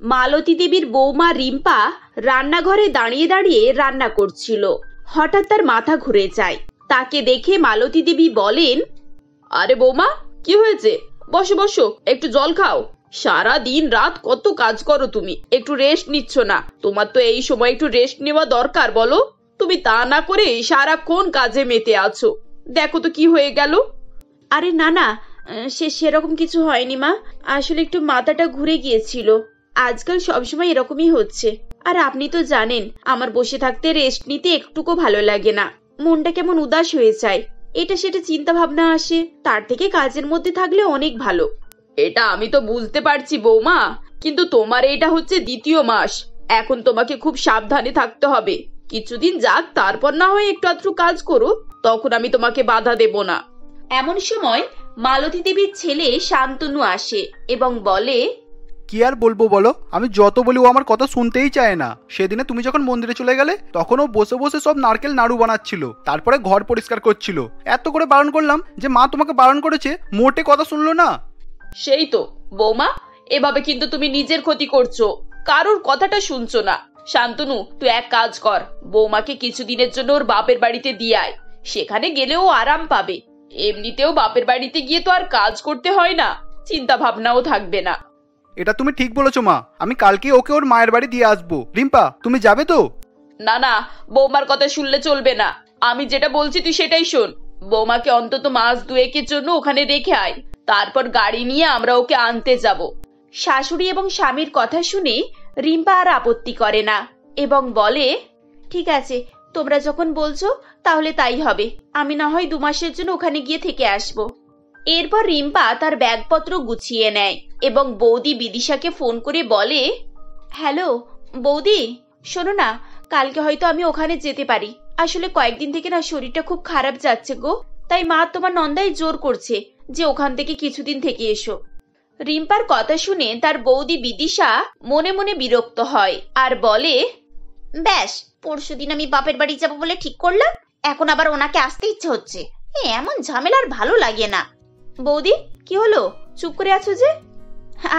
মালতী দেবীর বৌমা রিম্পা রান্নাঘরে দাঁড়িয়ে দাঁড়িয়ে রান্না করছিল। হঠাৎ তার মাথা ঘুরে যায়। তাকে দেখে মালতী দেবী বলেন, আরে বৌমা, কি হয়েছে? বসো বসো, একটু জল খাও। সারা দিন রাত কত কাজ করো তুমি, একটু রেস্ট নিচ্ছ না? তোমার তো এই সময় একটু রেস্ট নেওয়া দরকার, বলো। তুমি তা না করে সারাক্ষণ কাজে মেতে আছো। দেখো তো কি হয়ে গেল। আরে না না, সেরকম কিছু হয়নি মা, আসলে একটু মাথাটা ঘুরে গিয়েছিল। আজকাল সবসময় এরকমই হচ্ছে। আর আপনি তো জানেন আমার বসে থাকতে রেস্ট নিতে একটুকু ভালো লাগে না, মনটা কেমন উদাস হয়ে যায়। এটা সেটা চিন্তা ভাবনা আসে, তার থেকে কাজের মধ্যে থাকলে অনেক ভালো। এটা আমি তো বুঝতে পারছি বৌমা, কিন্তু তোমার এটা হচ্ছে দ্বিতীয় মাস। এখন তোমাকে খুব সাবধানে থাকতে হবে। কিছুদিন যাক, তারপর না হয় একটু আধটু কাজ করো, তখন আমি তোমাকে বাধা দেব না। এমন সময় মালতী দেবীর ছেলে শান্তনু আসে এবং বলে, কি আর বলবো বলো, আমি যত বলি ও আমার কথা শুনতেই চায় না। সেদিনে তুমি যখন মন্দিরে চলে গেলে তখন ও বসে বসে সব নারকেল নাড়ু বানাচ্ছিল, তারপরে ঘর পরিষ্কার করছিল। এত করে বারণ করলাম যে মা তোমাকে বারণ করেছে, মোটে কথা শুনলো না। সেই তো বৌমা, এভাবে কিন্তু তুমি নিজের ক্ষতি করছো, কারোর কথাটা শুনছো না। শান্তনু, তুই এক কাজ কর, বৌমাকে কিছুদিনের জন্য ওর বাপের বাড়িতে দিয়ে আয়। সেখানে গেলেও আরাম পাবে। এমনিতেও বাপের বাড়িতে গিয়ে তো আর কাজ করতে হয় না, চিন্তা ভাবনাও থাকবে না। এটা তুমি ঠিক বলেছো মা, আমি কালকে ওকে ওর মায়ের বাড়ি দিয়ে আসবো। রিম্পা, তুমি যাবে তো? না না, বৌমার কথা শুনলে চলবে না। আমি যেটা বলছি তুই সেটাই শোন। বৌমাকে অন্তত মাস দুয়েকের জন্য ওখানে রেখে আয়, তারপর গাড়ি নিয়ে আমরা ওকে আনতে যাব। শাশুড়ি এবং স্বামীর কথা শুনে রিম্পা আর আপত্তি করে না এবং বলে, ঠিক আছে, তোমরা যখন বলছো তাহলে তাই হবে। আমি না হয় 2 মাসের জন্য ওখানে গিয়ে থেকে আসব। এরপর রিম্পা তার ব্যাগপত্র গুছিয়ে নেয় এবং বৌদি বিদিশাকে ফোন করে বলে, হ্যালো বৌদি, শোনো না, কালকে হয়তো আমি ওখানে যেতে পারি। আসলে কয়েকদিন থেকে না শরীরটা খুব খারাপ যাচ্ছে গো, তাই মা তোমার নন্দাই জোর করছে যে ওখান থেকে কিছুদিন থেকে এসো। রিম্পার কথা শুনে তার বৌদি বিদিশা মনে মনে বিরক্ত হয় আর বলে, ব্যাস, পরশুদিন আমি বাপের বাড়ি যাবো বলে ঠিক করলাম, এখন আবার ওনাকে আসতে ইচ্ছে হচ্ছে। এমন ঝামেলা আর ভালো লাগে না। বৌদি, কি হলো, চুপ করে আছো যে?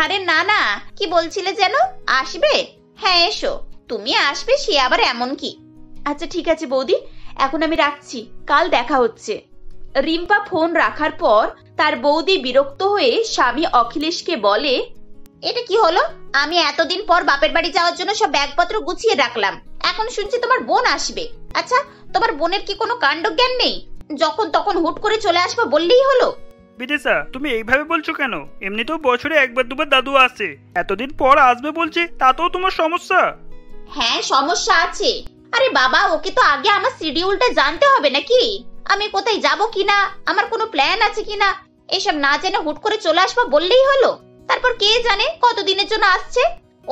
আরে না না, কি বলছিলে যেন? আসবে? হ্যাঁ এসো। তুমি আসবে সে আবার এমন কি? আচ্ছা ঠিক আছে বৌদি, এখন আমি রাখছি, কাল দেখা হচ্ছে। রিম্পা ফোন রাখার পর তার বৌদি বিরক্ত হয়ে স্বামী অখিলেশকে বলে, এটা কি হলো? আমি এতদিন পর বাপের বাড়ি যাওয়ার জন্য সব ব্যাগপত্র গুছিয়ে রাখলাম, এখন শুনছি তোমার বোন আসবে। আচ্ছা, তোমার বোনের কি কোনো কাণ্ডজ্ঞান নেই? যখন তখন হুট করে চলে আসবে বললেই হলো। বিদিশা, তুমি এইভাবে বলছো কেন? এমনিতেও বছরে একবার দুবার দাদু আসে, এতদিন পর আসবে বলছে, তাতেও তোমার সমস্যা? হ্যাঁ সমস্যা আছে। আরে বাবা, ওকে তো আগে আমার শিডিউলটা জানতে হবে নাকি? আমি কোথায় যাব কিনা, আমার কোনো প্ল্যান আছে কিনা, এসব না জেনে হুট করে চলে আসবা বললেই হলো। তারপর কে জানে কতদিনের জন্য আসছে।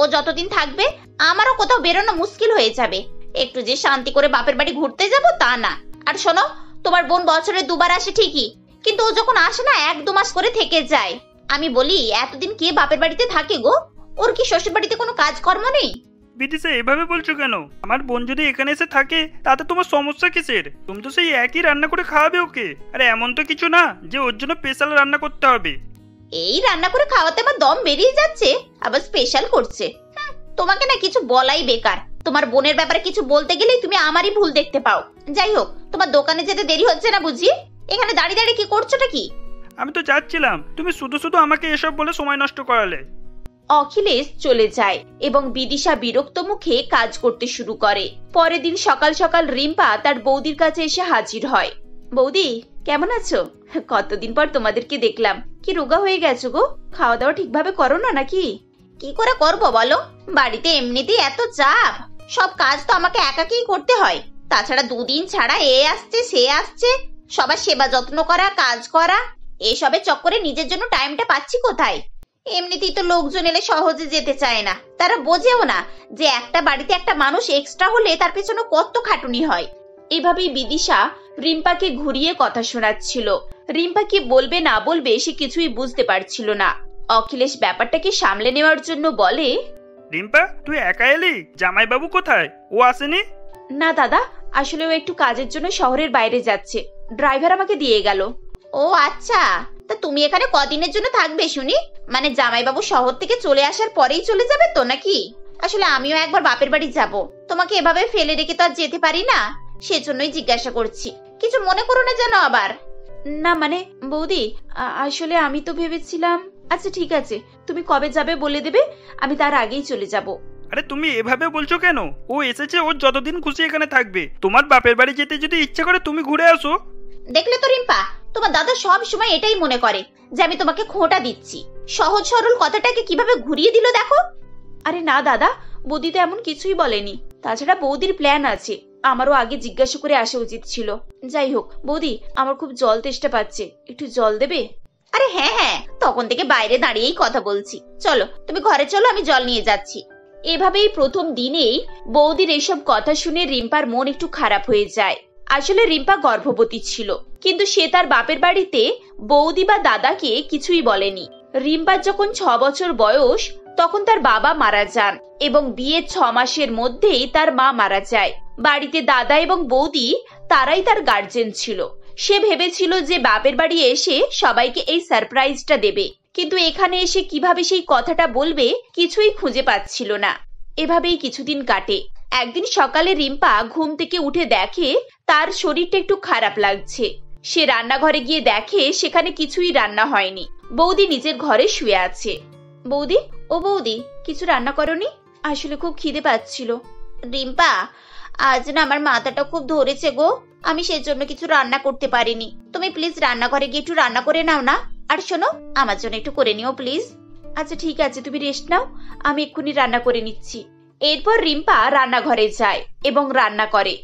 ও যতদিন থাকবে আমারও কোথাও বেরোনো মুশকিল হয়ে যাবে। একটু যে শান্তি করে বাপের বাড়ি ঘুরতে যাব তা না। আর শোনো, তোমার বোন বছরে 2 বার আসে ঠিকই, কিন্তু ও যখন আসে না 1-2 মাস করে থেকে যায়। আমি বলি, এতদিন কে বাপের বাড়িতে থাকে গো? ওর কি শ্বশুর বাড়িতে কোনো কাজকর্ম নেই? বিদিশা, এভাবে বলছো কেন? আমার বোন যদি এখানে এসে থাকে তাতে তোমার সমস্যা কিসের? তুমি তো সেই একই রান্না করে খাওয়াবে ওকে। আরে এমন তো কিছু না যে ওর জন্য স্পেশাল রান্না করতে হবে। এই রান্না করে খাওয়াতে আমার দম বেরিয়ে যাচ্ছে, আবার স্পেশাল করছে। তোমাকে না কিছু বলাই বেকার। তোমার বোনের ব্যাপারে কিছু বলতে গেলেই তুমি আমারই ভুল দেখতে পাও। যাই হোক, তোমার দোকানে যেতে দেরি হচ্ছে না বুঝি? এখানে দাঁড়িয়ে দাঁড়িয়ে কি করছোটা কি? আমি তো যাচ্ছিলাম, তুমি শুধু শুধু আমাকে এসব বলে সময় নষ্ট করালে। অখিলেশ চলে যায় এবং বিদিশা বিরক্ত মুখে কাজ করতে শুরু করে। পরের দিন সকাল সকাল রিম্পা তার বৌদির কাছে এসে হাজির হয়। বৌদি, কেমন আছো? কতদিন পর তোমাদেরকে দেখলাম। কি রোগা হয়ে গেছো গো? খাওয়া দাওয়া ঠিকভাবে করো না নাকি? কি করে করবো বলো, বাড়িতে এমনিতেই এত চাপ, সব কাজ তো আমাকে একাকেই করতে হয়। তাছাড়া 2 দিন ছাড়া এ আসছে সে আসছে, সবার সেবা যত্ন করা, কাজ করা, এসবের চক্করে নিজের জন্য টাইমটা পাচ্ছি কোথায়? এমনিতেই তো লোকজন এলে সহজে যেতে চায় না, তারা বোঝেও না যে একটা বাড়িতে একটা মানুষ এক্সট্রা হলে তার পেছনে কত খাটুনি হয়। এভাবেই বিদিশা রিম্পাকে ঘুরিয়ে কথা শোনাচ্ছিল। রিম্পা কি বলবে না বলবে সে কিছুই বুঝতে পারছিল না। অখিলেশ ব্যাপারটাকে সামলে নেওয়ার জন্য বলে, রিম্পা, তুই একা এলি? জামাইবাবু কোথায়? ও আসেনি? না দাদা, আসলে ও একটু কাজের জন্য শহরের বাইরে যাচ্ছে, ড্রাইভার আমাকে দিয়ে গেল। ও আচ্ছা, তা তুমি এখানে কদিনের জন্য থাকবে শুনি? মানে জামাইবাবু শহর থেকে চলে আসার পরেই চলে যাবে তো নাকি? আসলে আমিও একবার বাপের বাড়ি যাব, তোমাকে এভাবে ফেলে রেখে তো আর যেতে পারি না, সেজন্যই জিজ্ঞাসা করছি। কিছু মনে করো না যেন আবার। না মানে বৌদি, আসলে আমি তো ভেবেছিলাম। আচ্ছা ঠিক আছে, তুমি কবে যাবে বলে দেবে, আমি তার আগেই চলে যাব। আরে তুমি এভাবে বলছো কেন? ও এসেছে, ও যতদিন খুশি এখানে থাকবে। তোমার বাপের বাড়ি যেতে যদি ইচ্ছে করে তুমি ঘুরে আসো। দেখলে তো রিম্পা, তোমার দাদা সব সময় এটাই মনে করে যে আমি তোমাকে খোঁটা দিচ্ছি। সহজ সরল কথাটাকে কিভাবে ঘুরিয়ে দিল দেখো। আরে না দাদা, বৌদি তো এমন কিছুই বলেনি। তাছাড়া বৌদির প্ল্যান আছে, আমারও আগে জিজ্ঞাসা করে আসা উচিত ছিল। যাই হোক বৌদি, আমার খুব জল তেষ্টা পাচ্ছে, একটু জল দেবে? আরে হ্যাঁ হ্যাঁ, তখন থেকে বাইরে দাঁড়িয়েই কথা বলছি। চলো তুমি ঘরে চলো, আমি জল নিয়ে যাচ্ছি। এভাবেই প্রথম দিনেই বৌদির এসব কথা শুনে রিম্পার মন একটু খারাপ হয়ে যায়। আসলে রিম্পা গর্ভবতী ছিল, কিন্তু সে তার বাপের বাড়িতে বৌদি বা দাদাকে কিছুই বলেনি। রিম্পার যখন 6 বছর বয়স তখন তার বাবা মারা যান এবং বিয়ের 6 মাসের মধ্যেই তার মা মারা যায়। বাড়িতে দাদা এবং বৌদি তারাই তার গার্জেন ছিল। সে ভেবেছিল যে বাপের বাড়ি এসে সবাইকে এই সারপ্রাইজটা দেবে, কিন্তু এখানে এসে কিভাবে সেই কথাটা বলবে কিছুই খুঁজে পাচ্ছিল না। এভাবেই কিছুদিন কাটে। একদিন সকালে রিম্পা ঘুম থেকে উঠে দেখে তার শরীরটা একটু খারাপ লাগছে। সে রান্নাঘরে গিয়ে দেখে সেখানে কিছুই রান্না হয়নি। বৌদি নিজের ঘরে শুয়ে আছে। বৌদি, ও বৌদি, কিছু রান্না করনি? আসলে খুব খিদে পাচ্ছিল। রিম্পা, আজ না আমার মাথাটা খুব ধরেছে গো, আমি সেজন্য কিছু রান্না করতে পারিনি। তুমি প্লিজ রান্নাঘরে গিয়ে একটু রান্না করে নাও না। আর শোনো, আমার জন্য একটু করে নিও প্লিজ। আচ্ছা ঠিক আছে, তুমি রেস্ট নাও, আমি এক্ষুনি রান্না করে নিচ্ছি। এরপর রিম্পা রান্নাঘরে যায় এবং রান্না করে।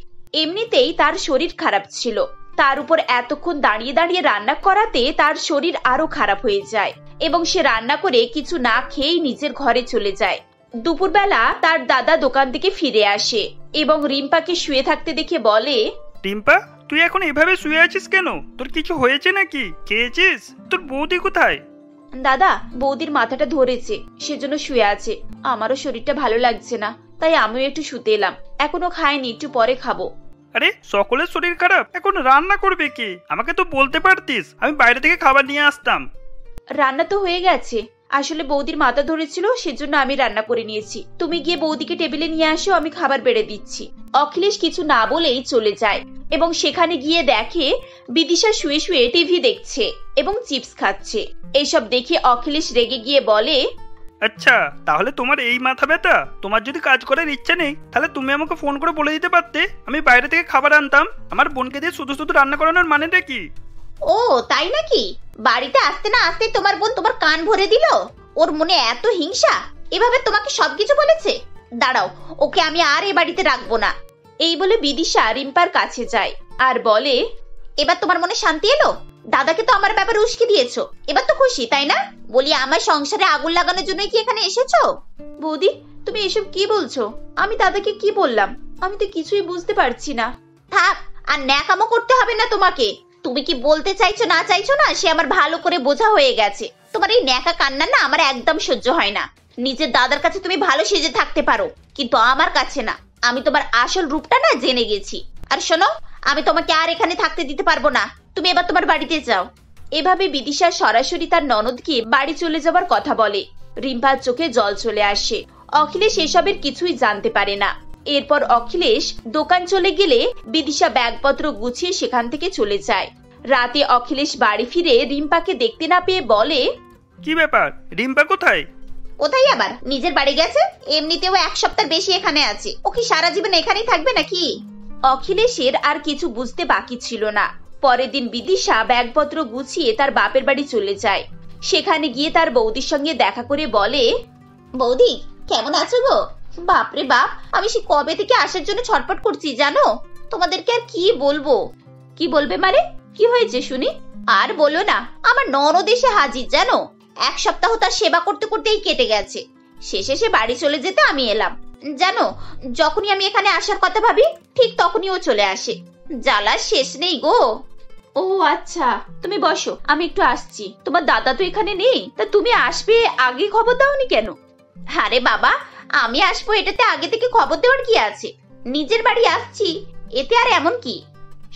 এমনিতেই তার শরীর খারাপ ছিল, তার উপর এতক্ষণ দাঁড়িয়ে দাঁড়িয়ে রান্না করাতে তার শরীর আরো খারাপ হয়ে যায় এবং সে রান্না করে কিছু না খেয়েই নিজের ঘরে চলে যায়। দুপুরবেলা তার দাদা দোকান থেকে ফিরে আসে এবং রিম্পাকে শুয়ে থাকতে দেখে বলে, রিম্পা, তুই এখন এভাবে শুয়ে আছিস কেন? তোর কিছু হয়েছে নাকি? খেয়েছিস? তোর বৌদি কোথায়? দাদা, বৌদির মাথাটা ধরেছে, সেজন্য শুয়ে আছে। আমারও শরীরটা ভালো লাগছে না, তাই আমিও একটু শুতে এলাম। এখনো খাইনি, একটু পরে খাবো। আরে সকলের শরীর খারাপ, এখন রান্না করবে কে? আমাকে তো বলতে পারতিস, আমি বাইরে থেকে খাবার নিয়ে আসতাম। রান্না তো হয়ে গেছে, আসলে বৌদির মাথা ধরেছিল সেজন্য আমি রান্না করে নিয়েছি। তুমি গিয়ে বৌদিকে টেবিলে নিয়ে আসো, আমি খাবার বেড়ে দিচ্ছি। অখিলেশ কিছু না বলেই চলে যায় এবং সেখানে গিয়ে দেখে বিদিশা শুয়ে শুয়ে টিভি দেখছে এবং চিপস খাচ্ছে। এইসব দেখে অখিলেশ রেগে গিয়ে বলে, আচ্ছা, তাহলে তোমার এই মাথা ব্যথা? তোমার যদি কাজ করার ইচ্ছা নেই তাহলে তুমি আমাকে ফোন করে বলে দিতে পারতে, আমি বাইরে থেকে খাবার আনতাম। আমার বোনকে দিয়ে শুধু শুধু রান্না করানোর মানেটা কি? ও তাই নাকি? বাড়িতে আসতে না আসতে তোমার বোন তোমার কান ভরে দিল? ওর মনে এত হিংসা, এভাবে তোমাকে সবকিছু বলেছে? দাঁড়াও, ওকে আমি আর এ বাড়িতে রাখবো না। এই বলে বিদিশা রিম্পার কাছে যায় আর বলে, এবার তোমার মনে শান্তি এলো? দাদাকে তো আমার ব্যাপারে উস্কে দিয়েছো, এবার তো খুশি তাই না? বলি আমার সংসারে আগুন লাগানোর জন্যই কি এখানে এসেছো? বৌদি, তুমি এসব কি বলছো? আমি দাদাকে কি বললাম? আমি তো কিছুই বুঝতে পারছি না। থাক, আর ন্যাকামো করতে হবে না তোমাকে। তুমি কি বলতে চাইছো না চাইছো না সে আমার ভালো করে বোঝা হয়ে গেছে। তোমার এই ন্যাকা কান্না না আমার একদম সহ্য হয় না। নিজের দাদার কাছে তুমি ভালো সেজে থাকতে পারো, কিন্তু আমার কাছে না। আমি তোমার আসল রূপটা না জেনে গেছি। আর শোনো, আমি তোমাকে আর এখানে থাকতে দিতে পারবো না, তুমি এবার তোমার বাড়িতে যাও। এভাবে বিদিশা সরাসরি তার ননদকে বাড়ি চলে যাবার কথা বলে। রিম্পার চোখে জল চলে আসে। অখিলেশ এসবের কিছুই জানতে পারে না। এরপর অখিলেশ দোকান চলে গেলে বিদিশা ব্যাগপত্র গুছিয়ে সেখান থেকে চলে যায়। রাতে অখিলেশ বাড়ি ফিরে রিম্পাকে দেখতে না পেয়ে বলে, কি ব্যাপার, রিম্পা কোথায়? কোথায় আবার, নিজের বাড়ি গেছে। এমনিতেও 1 সপ্তাহ বেশি এখানে আছে, ও কি সারা জীবন এখানেই থাকবে নাকি? অখিলেশের আর কিছু বুঝতে বাকি ছিল না। পরের দিন বিদিশা ব্যাগপত্র গুছিয়ে তার বাপের বাড়ি চলে যায়। সেখানে গিয়ে তার বৌদির সঙ্গে দেখা করে বলে, বৌদি কেমন আছো গো? বাপরে বাপ, আমি সে কবে থেকে আসার জন্য ছটফট করছি জানো। তোমাদেরকে আর কি বলবো। কি বলবে মানে? কি হয়েছে শুনি? আর বলো না, আমার ননদ এসে হাজির জানো। 1 সপ্তাহ তার সেবা করতে করতেই কেটে গেছে। শেষে সে বাড়ি চলে যেতে আমি এলাম জানো। যখনই আমি এখানে আসার কথা ভাবি ঠিক তখনই ও চলে আসে। জ্বালার শেষ নেই গো। ও আচ্ছা, তুমি বসো, আমি একটু আসছি। তোমার দাদা তো এখানে নেই, তা তুমি আসবে আগে খবর দাওনি কেন? আরে বাবা, আমি আসবো এটাতে আগে থেকে খবর দেওয়ার কি আছে? নিজের বাড়ি আসছি, এতে আর এমন কি?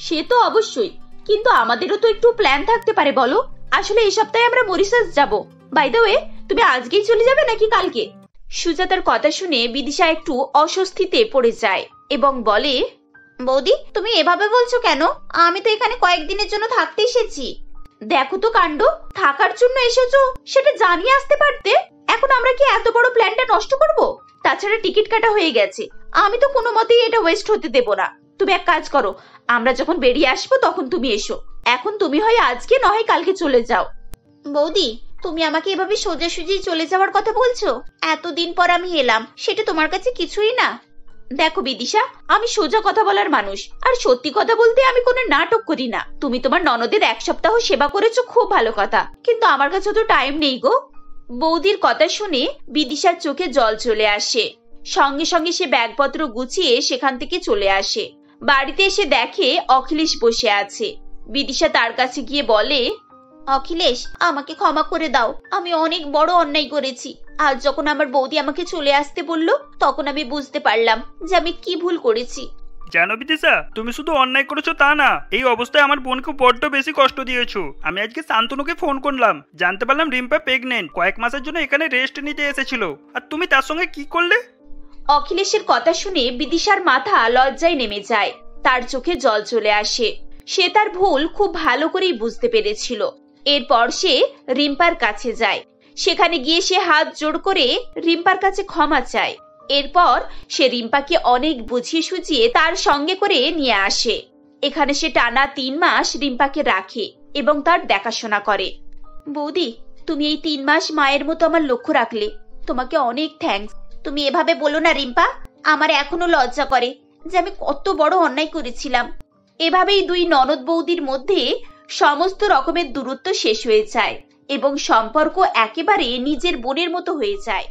সে তো অবশ্যই, কিন্তু আমাদেরও তো একটু প্ল্যান থাকতে পারে বলো। আসলে এই সপ্তাহে আমরা মরিশাস যাব। বাই দ্য ওয়ে, তুমি আজকেই চলে যাবে নাকি কালকে? সুজাতার কথা শুনে বিদিশা একটু অস্বস্তিতে পড়ে যায় এবং বলে, বৌদি তুমি এভাবে বলছো কেন? আমি তো এখানে কয়েকদিনের জন্য থাকতে এসেছি। দেখো তো কাণ্ড, থাকার জন্য এসেছো সেটা জানিয়ে আসতে পারতে। এখন আমরা কি এত বড় প্ল্যানটা নষ্ট করব? তাছাড়া টিকিট কাটা হয়ে গেছে, আমি তো কোনো মতেই এটা ওয়েস্ট হতে দেব না। তুমি এক কাজ করো, আমরা যখন বেরিয়ে আসবো তখন তুমি এসো। এখন তুমি হয় আজকে নয় কালকে চলে যাও। বৌদি তুমি আমাকে এভাবে সোজাসুজি চলে যাওয়ার কথা বলছো? এতদিন পর আমি এলাম, সেটা তোমার কাছে কিছুই না? দেখো বিদিশা, আমি সোজা কথা বলার মানুষ, আর সত্যি কথা বলতে আমি কোনো নাটক করি না। তুমি তোমার ননদের 1 সপ্তাহ সেবা করেছো, খুব ভালো কথা, কিন্তু আমার কাছে তো টাইম নেই গো। বৌদির কথা শুনে বিদিশার চোখে জল চলে আসে। সঙ্গে সঙ্গে সে ব্যাগপত্র গুছিয়ে সেখান থেকে চলে আসে। বাড়িতে এসে দেখে অখিলেশ বসে আছে। বিদিশা তার কাছে গিয়ে বলে, অখিলেশ, আমাকে ক্ষমা করে দাও, আমি অনেক বড় অন্যায় করেছি। আজ যখন আমার বৌদি আমাকে চলে আসতে বলল, তখন আমি বুঝতে পারলাম যে আমি কি ভুল করেছি। জানো বিদিশা, তুমি শুধু অন্যায় করেছো তা না, এই অবস্থায় আমার বোনকে বড্ড বেশি কষ্ট দিয়েছো। আমি আজকে শান্তনুকে ফোন করলাম, জানতে পারলাম রিম্পা প্রেগনেন্ট, কয়েক মাসের জন্য এখানে রেস্ট নিতে এসেছিল, আর তুমি তার সঙ্গে কি করলে? অখিলেশের কথা শুনে বিদিশার মাথা লজ্জায় নেমে যায়, তার চোখে জল চলে আসে। সে তার ভুল খুব ভালো করেই বুঝতে পেরেছিল। এরপর সে রিম্পার কাছে যায়। সেখানে গিয়ে সে হাত জোড় করে রিম্পার কাছে ক্ষমা চায়। এরপর সে রিম্পাকে অনেক বুঝিয়ে সুঝিয়ে তার সঙ্গে করে নিয়ে আসে। এখানে সে টানা 3 মাস রিম্পাকে রাখে এবং তার দেখাশোনা করে। বৌদি, তুমি এই 3 মাস মায়ের মতো আমার লক্ষ্য রাখলে, তোমাকে অনেক থ্যাঙ্কস। তুমি এভাবে বলো না রিম্পা, আমার এখনো লজ্জা করে যে আমি কত বড় অন্যায় করেছিলাম। এভাবেই 2 ননদ বৌদির মধ্যে সমস্ত রকমের দূরত্ব শেষ হয়ে যায় এবং সম্পর্ক একেবারে নিজের বোনের মতো হয়ে যায়।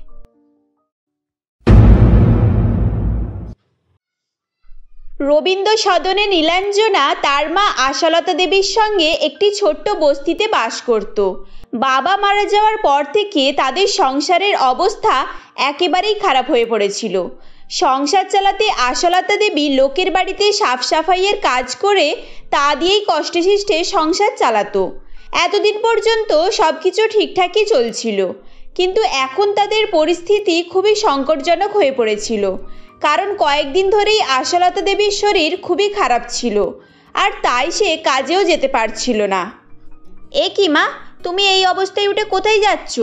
রবীন্দ্র সদনে নীলাঞ্জনা তার মা আশালতা দেবীর সঙ্গে একটি ছোট্ট বস্তিতে বাস করত। বাবা মারা যাওয়ার পর থেকে তাদের সংসারের অবস্থা একেবারেই খারাপ হয়ে পড়েছিল। সংসার চালাতে আশালতা দেবী লোকের বাড়িতে সাফ সাফাইয়ের কাজ করে তা দিয়েই কষ্টে সৃষ্টে সংসার চালাতো। এতদিন পর্যন্ত সবকিছু ঠিকঠাকই চলছিল, কিন্তু এখন তাদের পরিস্থিতি খুবই সংকটজনক হয়ে পড়েছিল। কারণ কয়েকদিন ধরেই আশালতা দেবীর শরীর খুবই খারাপ ছিল, আর তাই সে কাজেও যেতে পারছিল না। এ কি মা, তুমি এই অবস্থায় উঠে কোথায় যাচ্ছ?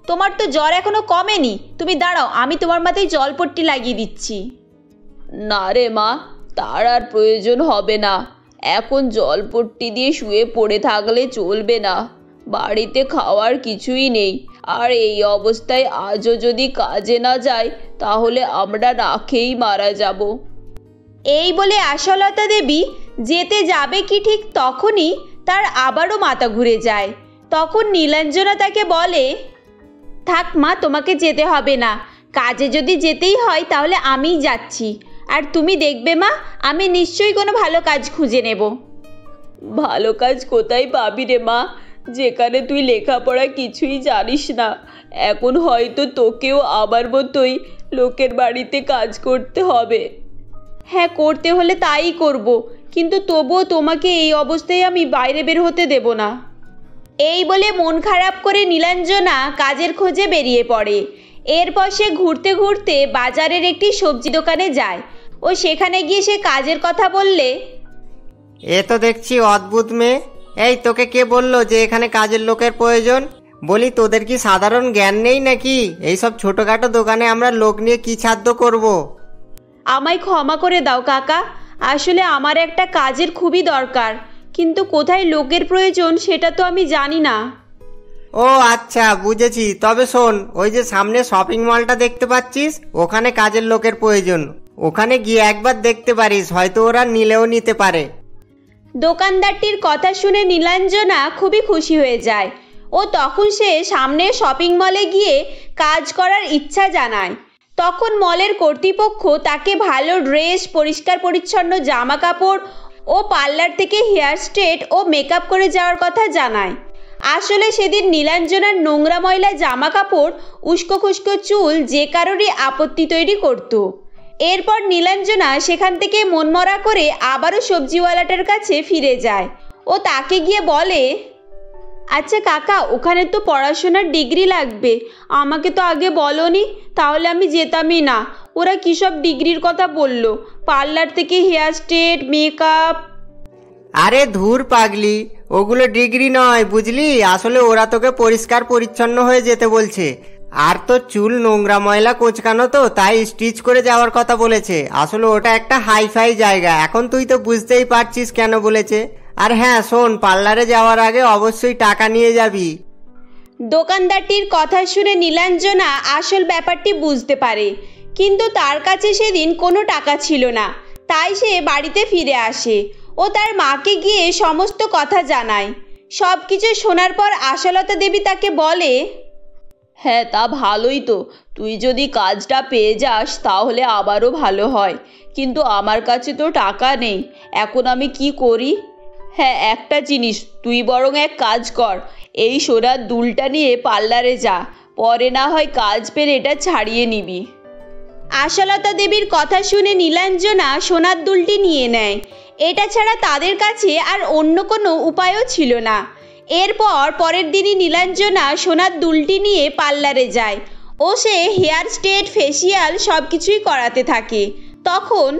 তোমার তো জ্বর এখনো কমেনি। তুমি দাঁড়াও, আমি তোমার মাথায় জলপট্টি লাগিয়ে দিচ্ছি। না রে মা, তার আর প্রয়োজন হবে না। এখন জলপট্টি দিয়ে শুয়ে পড়ে থাকলে চলবে না। বাড়িতে খাওয়ার কিছুই নেই, আর এই অবস্থায় আজও যদি কাজে না যাই তাহলে আমরা না খেয়েই মারা যাব। এই বলে আশালতা দেবী যেতে যাবে কি ঠিক তখনই তার আবারও মাথা ঘুরে যায়। তখন নীলাঞ্জনা তাকে বলে, থাক মা, তোমাকে যেতে হবে না। কাজে যদি যেতেই হয় তাহলে আমিই যাচ্ছি, আর তুমি দেখবে মা, আমি নিশ্চয়ই কোনো ভালো কাজ খুঁজে নেব। ভালো কাজ কোথায় পাবি রে মা, যেখানে তুই লেখাপড়া কিছুই জানিস না। এখন হয়তো তোকেও আমার মতোই লোকের বাড়িতে কাজ করতে হবে। হ্যাঁ, করতে হলে তাই করব, কিন্তু তবুও তোমাকে এই অবস্থায় আমি বাইরে বের হতে দেব না। এই বলে মন খারাপ করে নীলাঞ্জনা কাজের খোঁজে বেরিয়ে পড়ে। এরপর সে ঘুরতে ঘুরতে বাজারের একটি সবজি দোকানে যায় ও সেখানে গিয়ে সে কাজের কথা বললে, এ তো দেখছি অদ্ভুত মেয়ে। এই, তোকে কে বললো যে এখানে কাজের লোকের প্রয়োজন? বলি, তোদের কি সাধারণ জ্ঞান নেই নাকি? এইসব ছোটখাটো দোকানে আমরা লোক নিয়ে কি সাধ্য করব? আমায় ক্ষমা করে দাও কাকা, আসলে আমার একটা কাজের খুবই দরকার, কিন্তু কোথায় লোকের প্রয়োজন সেটা তো আমি জানি না। ও আচ্ছা, বুঝেছি। তবে শোন, ওই যে সামনে শপিং মলটা দেখতে পাচ্ছিস, ওখানে কাজের লোকের প্রয়োজন। ওখানে গিয়ে একবার দেখতে পারিস, হয়তো ওরা নিলেও নিতে পারে। দোকানদারটির কথা শুনে নীলাঞ্জনা খুবই খুশি হয়ে যায় ও তখন সে সামনে শপিং মলে গিয়ে কাজ করার ইচ্ছা জানায়। তখন মলের কর্তৃপক্ষ তাকে ভালো ড্রেস, পরিষ্কার পরিচ্ছন্ন জামা কাপড় ও পার্লার থেকে হেয়ার স্ট্রেট ও মেকআপ করে যাওয়ার কথা জানায়। আসলে সেদিন নীলাঞ্জনার নোংরা ময়লা জামা কাপড়, উস্কো খুস্কো চুল যে কারোরই আপত্তি তৈরি করত। এরপর নীলাঞ্জনা সেখান থেকে মনমরা করে আবারও সবজিওয়ালাটার কাছে ফিরে যায় ও তাকে গিয়ে বলে, আচ্ছা কাকা, ওখানে তো পড়াশোনার ডিগ্রি লাগবে, আমাকে তো আগে বলোনি, তাহলে আমি যেতামই না। ওরা কী সব ডিগ্রির কথা বললো, পার্লার থেকে হেয়ার স্ট্রেট, মেকআপ। আরে ধুর পাগলি, ওগুলো ডিগ্রি নয় বুঝলি, আসলে ওরা তোকে পরিষ্কার পরিচ্ছন্ন হয়ে যেতে বলছে। আর তোর চুল নোংরা ময়লা কোচকানো তো, তাই স্টিচ করে যাওয়ার কথা বলেছে। আসলে ওটা একটা হাইফাই জায়গা, এখন তুই তো বুঝতেই পারছিস কেন বলেছে। আর হ্যাঁ শোন, পার্লারে যাওয়ার আগে অবশ্যই টাকা নিয়ে যাবি। দোকানদারটির কথা শুনে নীলাঞ্জনা আসল ব্যাপারটি বুঝতে পারে, কিন্তু তার কাছে সেদিন কোনো টাকা ছিল না। তাই সে বাড়িতে ফিরে আসে ও তার মাকে গিয়ে সমস্ত কথা জানায়। সব কিছু শোনার পর আশালতা দেবী তাকে বলে, হ্যাঁ তা ভালোই তো, তুই যদি কাজটা পেয়ে যাস তাহলে আবারও ভালো হয়, কিন্তু আমার কাছে তো টাকা নেই, এখন আমি কি করি? হ্যাঁ একটা জিনিস, তুই বরং এক কাজ কর, এই সোনার দুলটা নিয়ে পার্লারে যা, পরে না হয় কাজ পেলে এটা ছাড়িয়ে নিবি। আশালতা দেবীর কথা শুনে নীলাঞ্জনা সোনার দুলটি নিয়ে নেয়। এটা ছাড়া তাদের কাছে আর অন্য কোনো উপায়ও ছিল না। এরপর পরের দিনই নীলাঞ্জনা সোনার দুলটি নিয়ে পার্লারে যায় ও সে হেয়ার স্ট্রেট, ফেসিয়াল সব কিছুই করাতে থাকে। তখন,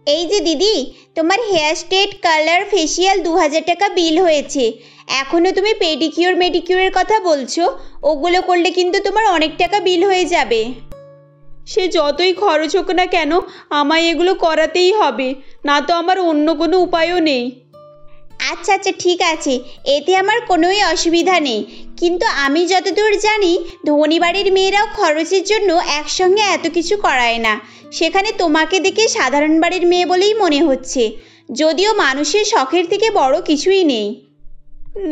এই যে দিদি, তোমার হেয়ার স্ট্রেট, কালার, ফেসিয়াল 2000 টাকা বিল হয়েছে। এখনো তুমি পেডিকিউর মেডিকিউরের কথা বলছো, ওগুলো করলে কিন্তু তোমার অনেক টাকা বিল হয়ে যাবে। সে যতই খরচ হোক না কেন, আমায় এগুলো করাতেই হবে, না তো আমার অন্য কোনো উপায়ও নেই। আচ্ছা আচ্ছা ঠিক আছে, এতে আমার কোনোই অসুবিধা নেই, কিন্তু আমি যতদূর জানি ধনী বাড়ির মেয়েরাও খরচের জন্য একসঙ্গে এত কিছু করায় না। সেখানে তোমাকে দেখে সাধারণ বাড়ির মেয়ে বলেই মনে হচ্ছে, যদিও মানুষের শখের থেকে বড় কিছুই নেই।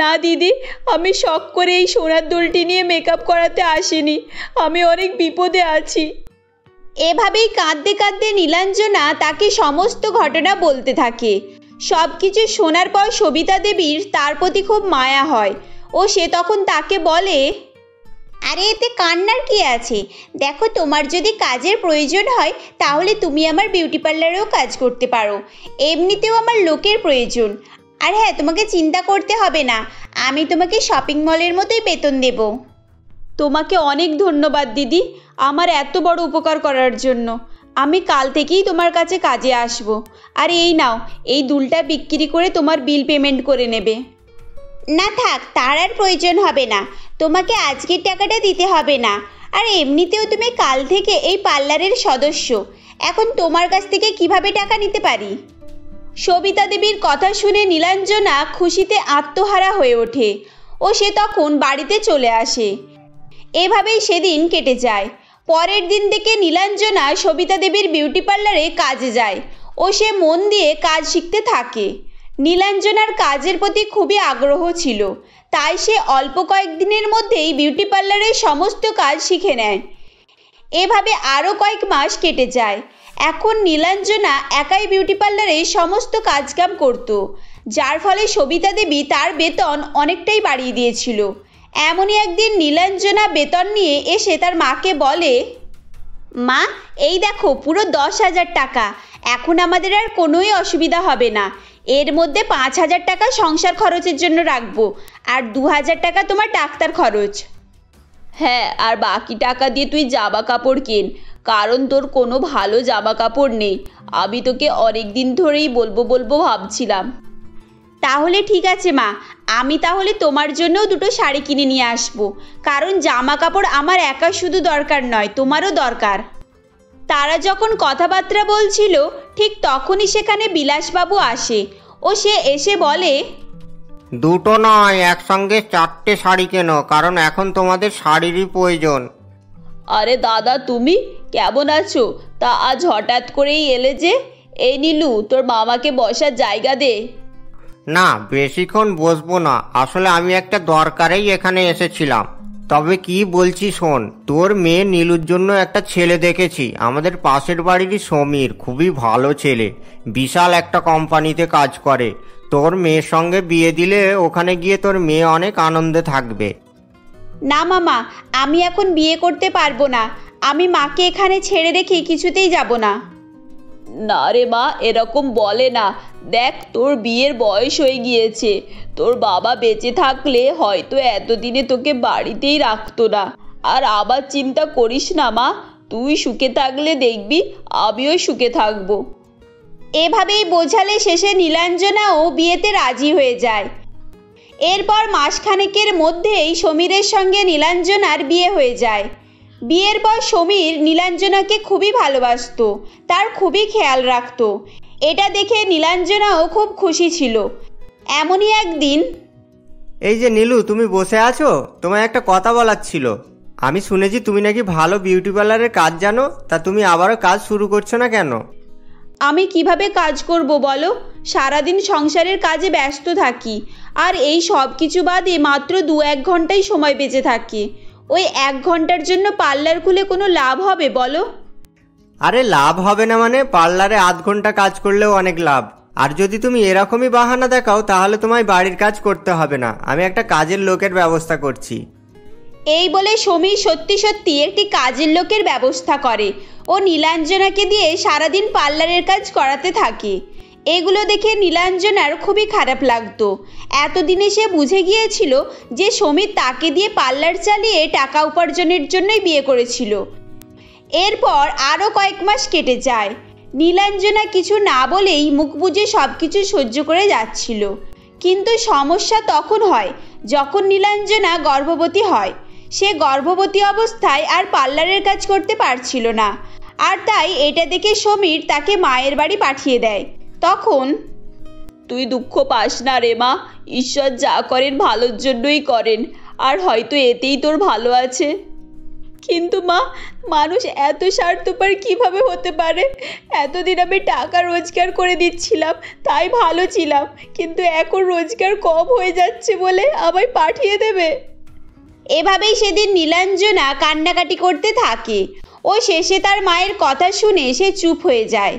না দিদি, আমি শখ করে এই সোনার দুলটি নিয়ে মেকআপ করাতে আসিনি, আমি অনেক বিপদে আছি। এভাবেই কাঁদতে কাঁদতে নীলাঞ্জনা তাকে সমস্ত ঘটনা বলতে থাকে। সব কিছু শোনার পর সবিতা দেবীর তার প্রতি খুব মায়া হয় ও সে তখন তাকে বলে, আরে এতে কান্নার কি আছে? দেখো, তোমার যদি কাজের প্রয়োজন হয় তাহলে তুমি আমার বিউটি পার্লারেও কাজ করতে পারো, এমনিতেও আমার লোকের প্রয়োজন। আর হ্যাঁ, তোমাকে চিন্তা করতে হবে না, আমি তোমাকে শপিং মলের মতোই বেতন দেব। তোমাকে অনেক ধন্যবাদ দিদি, আমার এত বড় উপকার করার জন্য। আমি কাল থেকেই তোমার কাছে কাজে আসব। আর এই নাও, এই দুলটা বিক্রি করে তোমার বিল পেমেন্ট করে নেবে। না থাক, তার আর প্রয়োজন হবে না, তোমাকে আজকের টাকাটা দিতে হবে না। আর এমনিতেও তুমি কাল থেকে এই পার্লারের সদস্য, এখন তোমার কাছ থেকে কিভাবে টাকা নিতে পারি? সবিতা দেবীর কথা শুনে নীলাঞ্জনা খুশিতে আত্মহারা হয়ে ওঠে ও সে তখন বাড়িতে চলে আসে। এভাবেই সেদিন কেটে যায়। পরের দিন থেকে নীলাঞ্জনা সবিতা দেবীর বিউটি পার্লারে কাজে যায় ও সে মন দিয়ে কাজ শিখতে থাকে। নীলাঞ্জনার কাজের প্রতি খুবই আগ্রহ ছিল, তাই সে অল্প কয়েকদিনের মধ্যেই বিউটি পার্লারের সমস্ত কাজ শিখে নেয়। এভাবে আরও কয়েক মাস কেটে যায়। এখন নীলাঞ্জনা একাই বিউটি পার্লারে সমস্ত কাজকাম করত, যার ফলে সবিতা দেবী তার বেতন অনেকটাই বাড়িয়ে দিয়েছিল। এমনই একদিন নীলাঞ্জনা বেতন নিয়ে এসে তার মাকে বলে, মা, এই দেখো পুরো 10,000 টাকা, এখন আমাদের আর কোনোই অসুবিধা হবে না। এর মধ্যে 5,000 টাকা সংসার খরচের জন্য রাখবো, আর 2,000 টাকা তোমার ডাক্তার খরচ। হ্যাঁ, আর বাকি টাকা দিয়ে তুই জামা কাপড় কেন, কারণ তোর কোনো ভালো জামা কাপড় নেই। আমি তোকে অনেক দিন ধরেই বলবো ভাবছিলাম। তাহলে ঠিক আছে মা, আমি তাহলে তোমার জন্যও দুটো শাড়ি কিনে নিয়ে আসবো, কারণ জামা কাপড় আমার একা শুধু দরকার নয়, তোমারও দরকার। তারা যখন কথাবার্তা বলছিল ঠিক তখনই সেখানে বিলাসবাবু আসে ও সে এসে বলে, দুটো নয়, একসঙ্গে 4টে শাড়ি কেনো, কারণ এখন তোমাদের শাড়িরই প্রয়োজন। আরে দাদা, তুমি কেমন আছো? তা আজ হঠাৎ করেই এলে যে? এই নীলু, তোর মামাকে বসার জায়গা দে। না, বেশিক্ষণ বসবো না, আসলে আমি একটা দরকারেই এখানে এসেছিলাম। তবে কি বলছি শোন, তোর মেয়ে নীলুর জন্য একটা ছেলে দেখেছি, আমাদের পাশের বাড়িরই সমীর, খুবই ভালো ছেলে, বিশাল একটা কোম্পানিতে কাজ করে। তোর মেয়ের সঙ্গে বিয়ে দিলে ওখানে গিয়ে তোর মেয়ে অনেক আনন্দে থাকবে। না মামা, আমি এখন বিয়ে করতে পারবো না, আমি মাকে এখানে ছেড়ে রেখে কিছুতেই যাব না। না রে মা, এরকম বলে না। দেখ, তোর বিয়ের বয়স হয়ে গিয়েছে। তোর বাবা বেঁচে থাকলে হয়তো এতদিনে তোকে বাড়িতেই রাখতো না। আর আবার চিন্তা করিস না মা, তুই সুখে থাকলে দেখবি আমিও সুখে থাকবো। এভাবেই বোঝালে শেষে নীলাঞ্জনাও বিয়েতে রাজি হয়ে যায়। এরপর মাসখানেকের মধ্যেই সমীরের সঙ্গে নীলাঞ্জনার বিয়ে হয়ে যায়। বিয়ের পর সমীর নীলাঞ্জনাকে খুবই ভালোবাসতো, তার খুবই খেয়াল রাখতো। এটা দেখে নীলাঞ্জনাও খুব খুশি ছিল। এমনই একদিন, এই যে নীলু, তুমি বসে আছো? তোমায় একটা কথা বলার ছিল। আমি শুনেছি তুমি নাকি ভালো বিউটি পার্লারের কাজ জানো, তা তুমি আবারও কাজ শুরু করছো না কেন? আমি কিভাবে কাজ করব বলো? সারাদিন সংসারের কাজে ব্যস্ত থাকি, আর এই সব কিছু বাদে মাত্র 2-1 ঘন্টাই সময় বেঁচে থাকে। ওই 1 ঘন্টার জন্য পার্লার খুলে কোনো লাভ হবে বলো? আরে লাভ হবে না মানে? পার্লারে আধ ঘন্টা কাজ করলেও অনেক লাভ। আর যদি তুমি এরকমই বাহানা দেখাও তাহলে তোমায় বাড়ির কাজ করতে হবে না, আমি একটা কাজের লোকের ব্যবস্থা করছি। এই বলে সমীর সত্যি সত্যি একটি কাজের লোকের ব্যবস্থা করে ও নীলাঞ্জনাকে দিয়ে সারাদিন পার্লারের কাজ করাতে থাকে। এগুলো দেখে নীলাঞ্জনার খুবই খারাপ লাগতো। এতদিনে সে বুঝে গিয়েছিল যে সমীর তাকে দিয়ে পার্লার চালিয়ে টাকা উপার্জনের জন্যই বিয়ে করেছিল। এরপর আরও কয়েক মাস কেটে যায়। নীলাঞ্জনা কিছু না বলেই মুখ বুজে সব কিছু সহ্য করে যাচ্ছিল। কিন্তু সমস্যা তখন হয় যখন নীলাঞ্জনা গর্ভবতী হয়। সে গর্ভবতী অবস্থায় আর পার্লারের কাজ করতে পারছিল না, আর তাই এটা দেখে সমীর তাকে মায়ের বাড়ি পাঠিয়ে দেয়। তখন, তুই দুঃখ পাস না রে মা, ঈশ্বর যা করেন ভালোর জন্যই করেন, আর হয়তো এতেই তোর ভালো আছে। কিন্তু মা, মানুষ এত স্বার্থপর কিভাবে হতে পারে? এতদিন আমি টাকা রোজগার করে দিচ্ছিলাম, তাই ভালো ছিলাম, কিন্তু এখন রোজগার কম হয়ে যাচ্ছে বলে আমায় পাঠিয়ে দেবে? এভাবেই সেদিন নীলাঞ্জনা কান্নাকাটি করতে থাকে ও শেষে তার মায়ের কথা শুনে সে চুপ হয়ে যায়।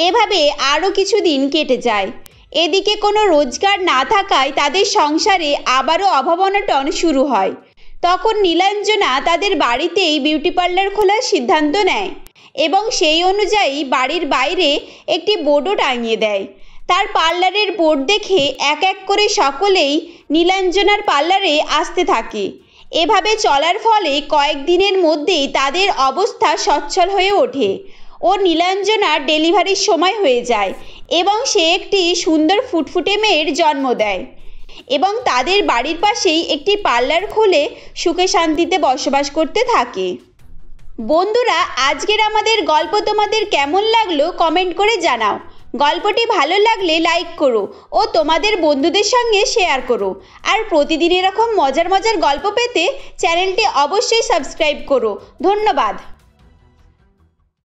এভাবে আরও কিছুদিন কেটে যায়। এদিকে কোনো রোজগার না থাকায় তাদের সংসারে আবারও অভাব অনটন শুরু হয়। তখন নীলাঞ্জনা তাদের বাড়িতেই বিউটি পার্লার খোলার সিদ্ধান্ত নেয় এবং সেই অনুযায়ী বাড়ির বাইরে একটি বোর্ডও টাঙিয়ে দেয়। তার পার্লারের বোর্ড দেখে এক এক করে সকলেই নীলাঞ্জনার পার্লারে আসতে থাকে। এভাবে চলার ফলে কয়েকদিনের মধ্যেই তাদের অবস্থা সচ্ছল হয়ে ওঠে ও নীলাঞ্জনার ডেলিভারির সময় হয়ে যায় এবং সে একটি সুন্দর ফুটফুটে মেয়ের জন্ম দেয় এবং তাদের বাড়ির পাশেই একটি পার্লার খুলে সুখে শান্তিতে বসবাস করতে থাকে। বন্ধুরা, আজকের আমাদের গল্প তোমাদের কেমন লাগলো কমেন্ট করে জানাও। গল্পটি ভালো লাগলে লাইক করো ও তোমাদের বন্ধুদের সঙ্গে শেয়ার করো। আর প্রতিদিন এরকম মজার মজার গল্প পেতে চ্যানেলটি অবশ্যই সাবস্ক্রাইব করো। ধন্যবাদ।